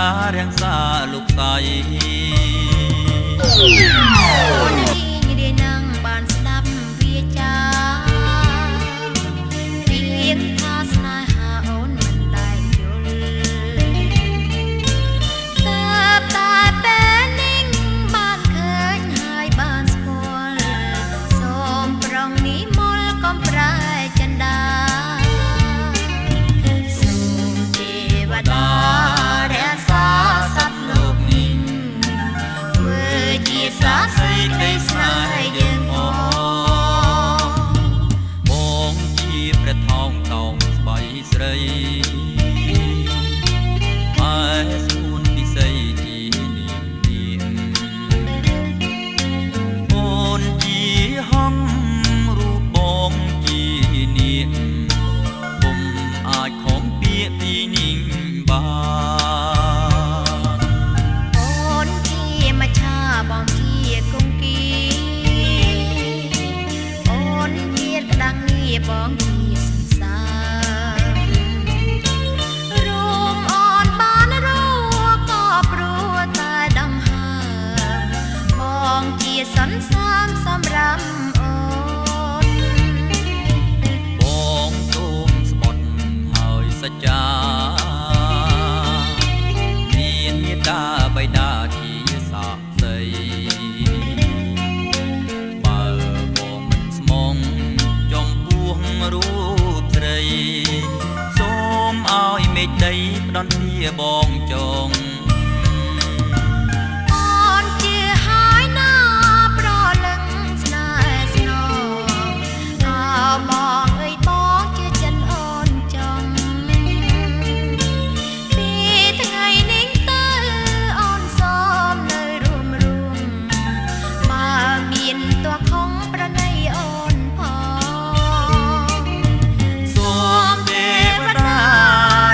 តារាំងសាលោកស្រីអូននាងរៀននឹងបានស្ដាប់វាចារៀនថាស្នេហាអូនមិនដែលយល់តើតែពេលនេះបានឃើញហើយបានស្គាល់សូមប្រងនេះមល់កុំប្រែចិន្តាសូមទេវតារក្សាសត្វលោកនេះធ្វើជាសាស្ត្រីក្តីស្នេហ៍យើងបងជាព្រះថោងតោងស្បៃស្រីហើយស្មួនពិសីជានាមអូនជាហងរូបបងជានាងពុំអាចខំពាក្យពីនាងបានអូនជាមច្ឆាបងជាគង្គីអូនជាក្តាំងងារបងជាសន្សាររួមអូនបានរួក៏ព្រោះតែដង្ហើមបងជាសន្សារសម្រាប់អូនបងសូមស្បត់ហើយសច្ចាមានមេត្តាបិតាជាសាក្សីបើបងមិនស្មងចំពោះរូបស្រីសូមឲ្យមេឃដីផ្ដន់ជាបងចងអូនជាហើយណាប្រលឹងស្នេហ៍ស្នងអើបងអើយបងជាចិនអូនចង់ពីថ្ងៃនេះទៅអូនសូមនៅរួមបើមានតួខំប្រណីអូនផងសូមទេវតា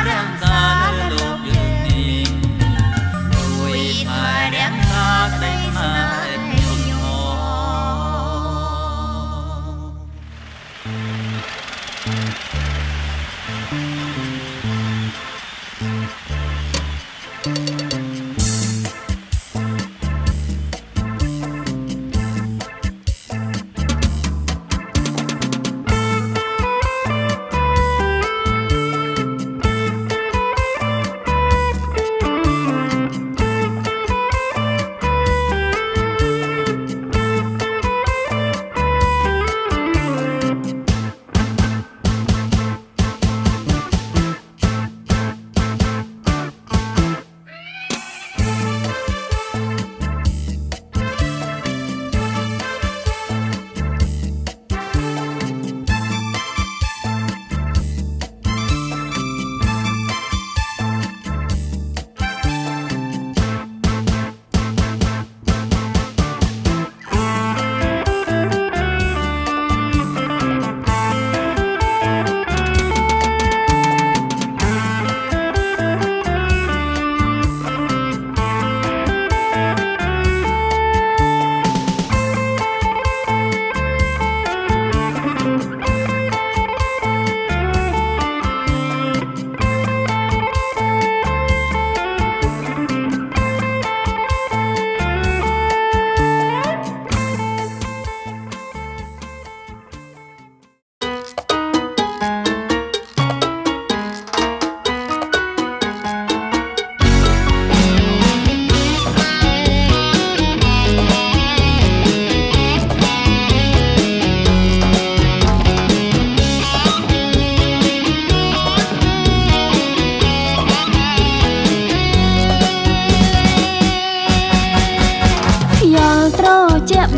រាំងសាលើលោកយើងនេះជួយថែរាំងសាក្តីស្នេហ៍ខ្ញុំផង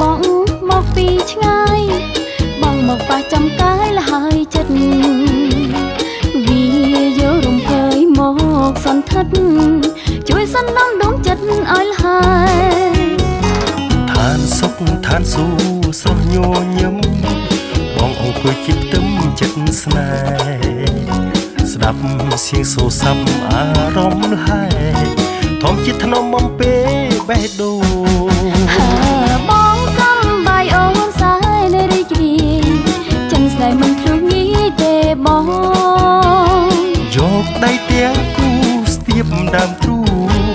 បងមកពីឆ្ងាយបងមកប៉ះចំកាយលហើយចិត្តវាយករំភើយមកសន្ធិដ្ឋជួយសន្តំដងចិត្តឲ្យលហើយឋានសុខឋានសួគ៌ស្រស់ញញឹមបងអង្គុយគិតទឹមចិត្តស្នេហ៍ស្ដាប់សៀងសូរសាប់អារម្មណ៍ហើយធំចិត្តថ្នមបំពេបេះដូងបងសំបាយអូនសាយនៅរីករាយចិនស្នេហ៍មិនភ្លុះងាយទេបងយកដៃទាំងគូស្ទាបដើមទ្រូង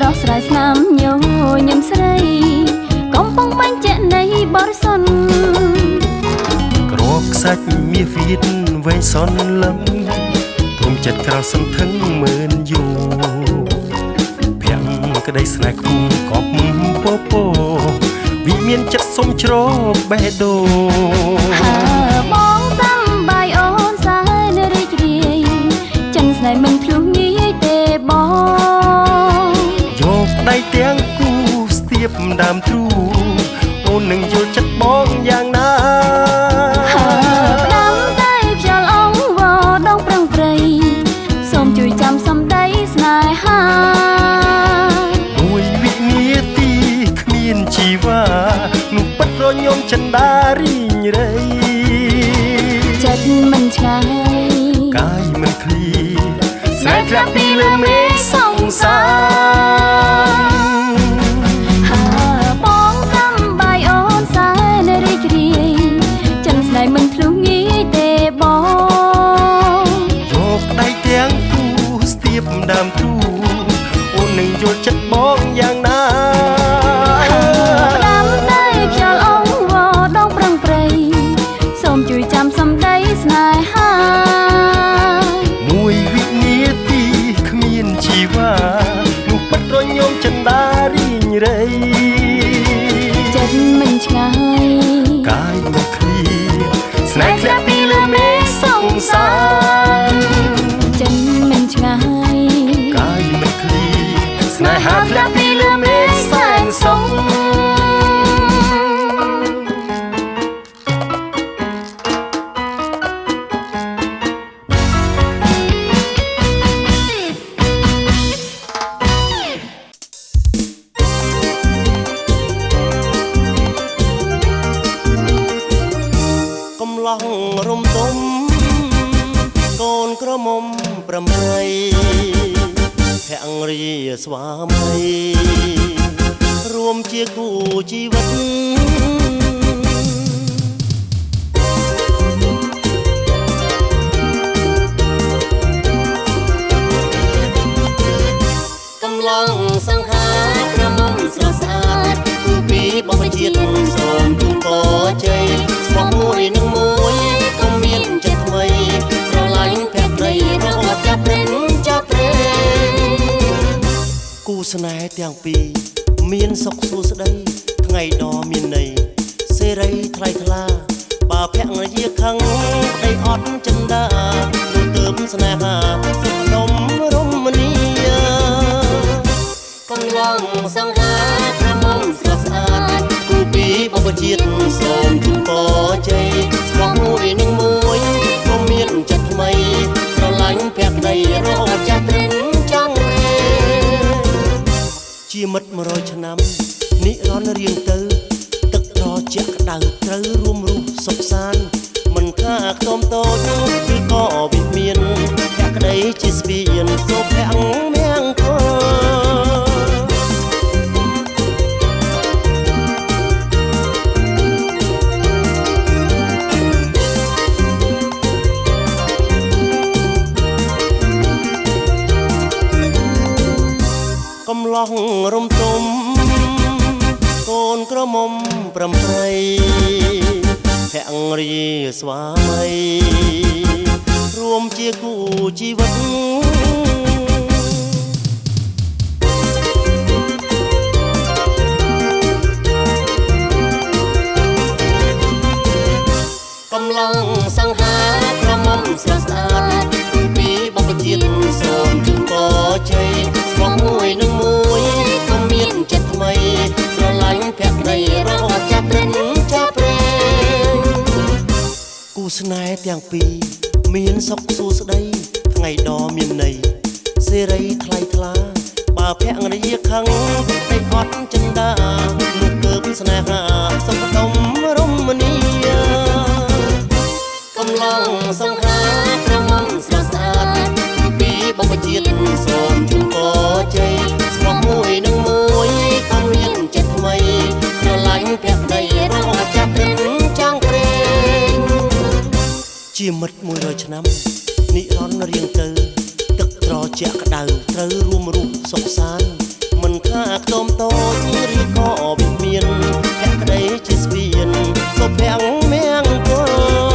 ដោះស្រាយស្នាមញញឹមស្រីកំពុងបាញ់ចាក់នៃបរិសុទ្ធក្រកខ្សាច់មាសវៀតវែងសន់លឹមព្រមចិត្តក្រោសសន្ធឹងមើលយូភាំងក្តីស្នេហ៍ខ្ពស់កប់ពពោវិមានចិត្តសុំជ្រកបេះដូងបងសំបាយអូនសើនៅរីករាយចិនស្នេហ៍មិនភ្លុះងាយទេបងយកដៃទាំងគូស្ទាបដើមទ្រូអូននឹងយល់ចិត្តបងយ៉ាងណាផ្ដាំតែខ្យល់អង្វរដងប្រឹងប្រៃសូមជួយចាំសម្ដីស្នេហាមួយវិនាទីគ្មានជីវ៉ានោះពិតរញោមចិន្តារីងរៃចិត្តមិនឆ្ងាយកាយមិនឃ្លីស្នេហ៍ធ្លាក់ពីលើមេឃសង្សារបងសំបាយអូនសើនៅរីករាយចិនស្នេហ៍មិនភ្លុះងាយទេបងយកដៃទាំងគូស្ទាបដើមទ្រូអូននឹងយល់ចិត្តបងយ៉ាងណាផ្ដាំតែខ្យល់អង្វរដងប្រឹងប្រៃសូមជួយចាំសម្ដីស្នេហាមួយវិនាទីគ្មានជីវ៉ានោះពិតរញោមចិន្តារីងរៃចិត្តមិនឆ្ងាយកាយមិនឃ្លីស្នេហ៍ធ្លាក់ពីលើមេឃសង្សារចិត្តមិនឆ្ងាយកាយមិនឃ្លីស្នេហាធ្លាក់ពីលើមេឃសែនសុខកំឡោះរំទុំកូនក្រមុំប្រមៃភរិយាស្វាមីរួមជាគូជីវិតកំឡោះសង្ខារក្រមុំស្រស់ស្អាតគូពីបបជាតិសូមជូនពរជ័យស្មោះមួយនឹងមួយក៏មានចិត្តថ្មីស្រឡាញ់ភក្តីរហូតចាប់ព្រឹងចាប់ព្រេគូស្នេហ៍ទាំងពីរមានសុខសួស្តីថ្ងៃដ៏មានន័យសេរីថ្លៃថ្លាបើភរិយាខឹងប្តីអត់ចិន្តានោះទើបស្នេហាសុខដុមរមនីកំឡោះសង្ហាក្រមុំស្រស់ស្អាតគូពីបបជាតិសូមជូនពរជ័យស្មោះមួយនឹងមួយក៏មានចិត្តថ្មីស្រឡាញ់ភក្តីរហូតចាប់ព្រឹងចង់រេជាមិត្ត100ឆ្នាំនិរន្តរ៍រៀងទៅទឹកត្រជាក់ក្តៅត្រូវរួមរស់សុខសាន្តមិនថាខ្ទមតូចឬក៏វិមានភក្តីជាស្ពានសុភ័ក្រមង្គលកំឡោះរំទុំកូនក្រមុំប្រមៃភរិយាស្វាមីរួមជាគូជីវិតកំឡោះសង្ហាក្រមុំស្រស់ស្អាតពីបបជាតិសូមជូនពរជ័យស្មោះមួយនឹងមួយក៏មានចិត្តថ្មីស្រឡាញ់ភក្តីរហូតចាប់ព្រឹងចាប់ព្រេគូស្នេហ៍ទាំងពីរមានសុខសួស្តីថ្ងៃដ៏មានន័យសេរីថ្លៃថ្លាបើភរិយាខឹងតែអត់ចិន្តានោះទើបស្នេហាសុខដុមរមនីកំឡោះសង្ខារក្រមុំស្រស់ស្អាតពីបបជាតិសូមជូនពរជ័យស្មោះមួយនឹងមួយក៏មានចិត្តថ្មីស្រឡាញ់ភក្តីរហូតចាប់ព្រឹងចង់ព្រេងជាមិត្ត100ឆ្នាំនិរន្តរ៍រៀងទៅទឹកត្រជាក់ក្តៅត្រូវរួមរស់សុខសាន្តមិន ថាខ្ទមតូចឬក៏វិមានភក្តីជាស្ពានសុភ័ក្រមង្គល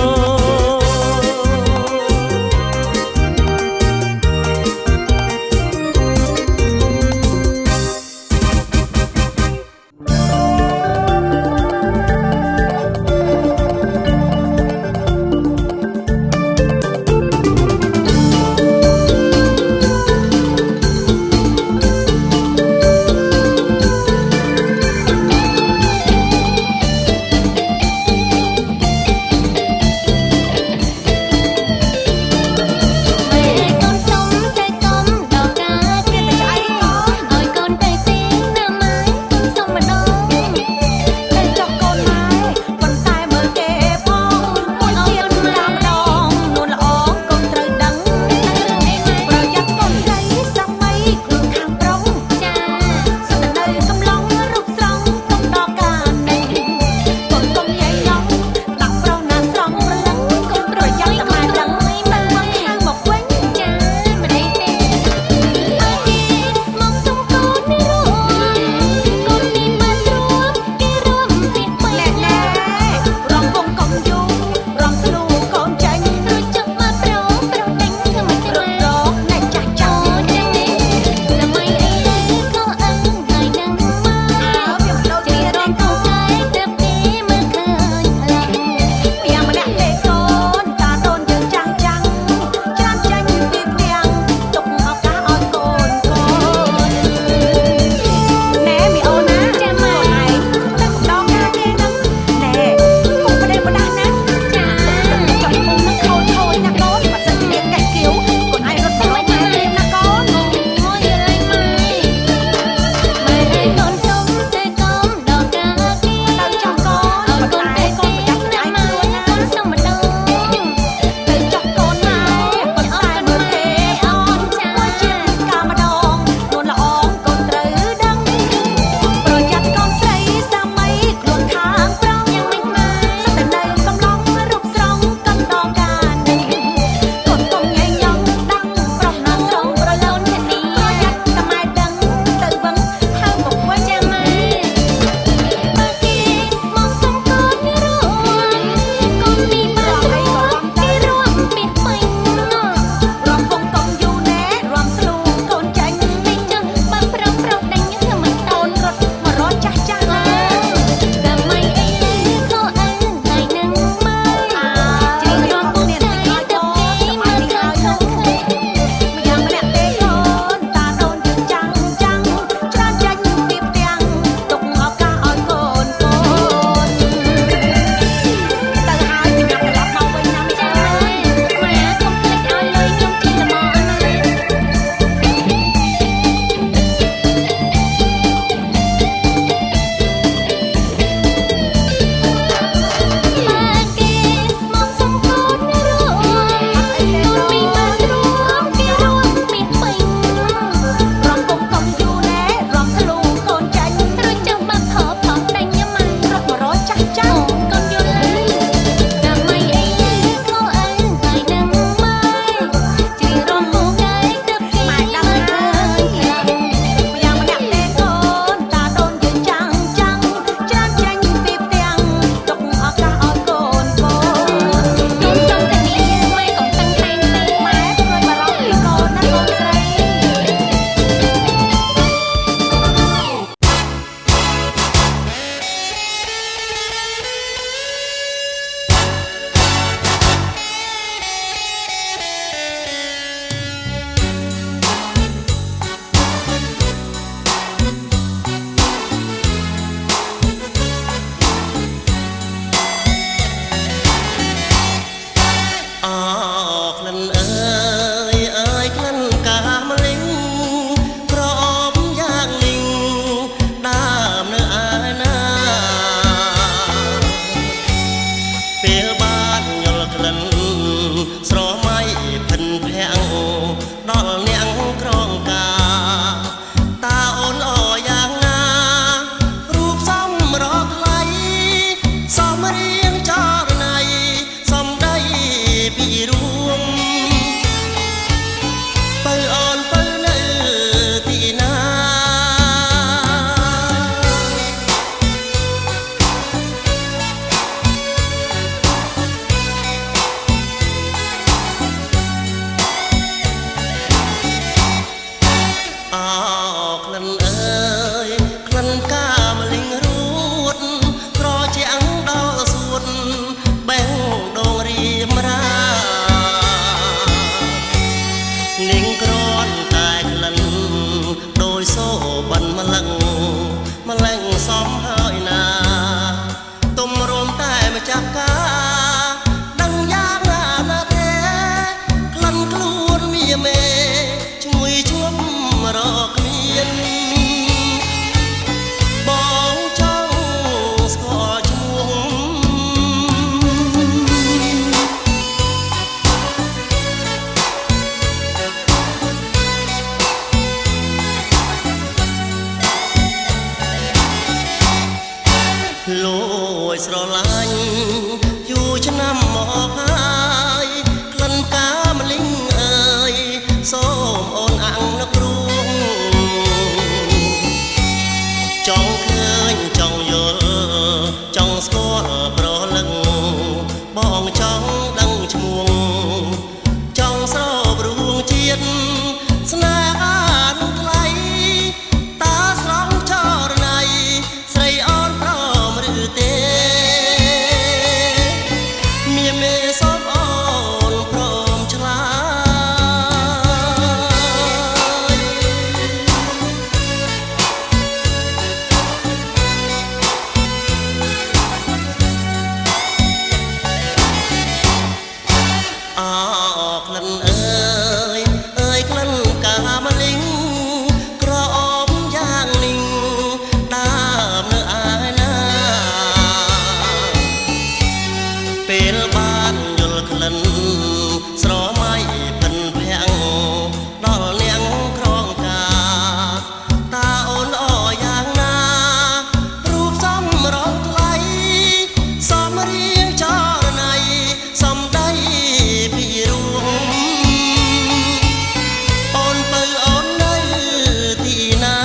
ក្លិនអើយក្លិនកាមលិងក្រអូបយ៉ាងនេះដើមនៅឯណាពេលបានយល់ក្លិនស្រមៃពិនភាំងដល់នាងក្រងកាតើអូនល្អយ៉ាងណារូបសំរងថ្លៃសំរៀងចរណៃសំដីពីរួមអូនពៅអូននៅទីណា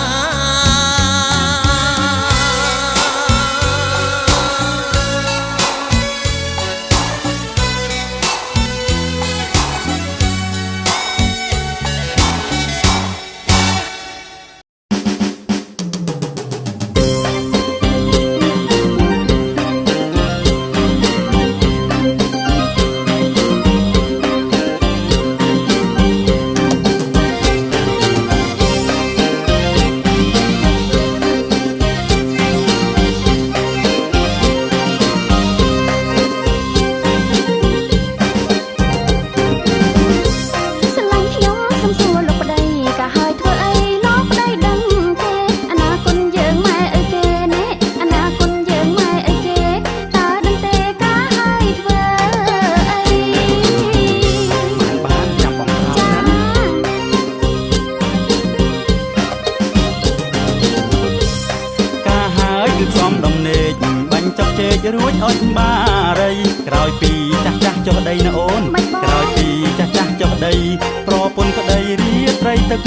ស្រឡាញ់ខ្ញុំសំសួរលោកប្តីក៏ហើយធ្វើអីលោកប្តីដឹងទេអនាគតយើងម៉ែអីគេណែអនាគតយើងម៉ែអីគេតើដឹងទេក៏ហើយធ្វើអី បានចាំបងប្រុស ចា ការហើយគឺសំដំណេកបាញ់ចុកជែករួចអត់បារីក្រោយពីចាស់ចាស់ចុះដីណាអូនក្រោយពីចាស់ចាស់ចុះដីប្រពន្ធក្តីរៀបត្រីទឹក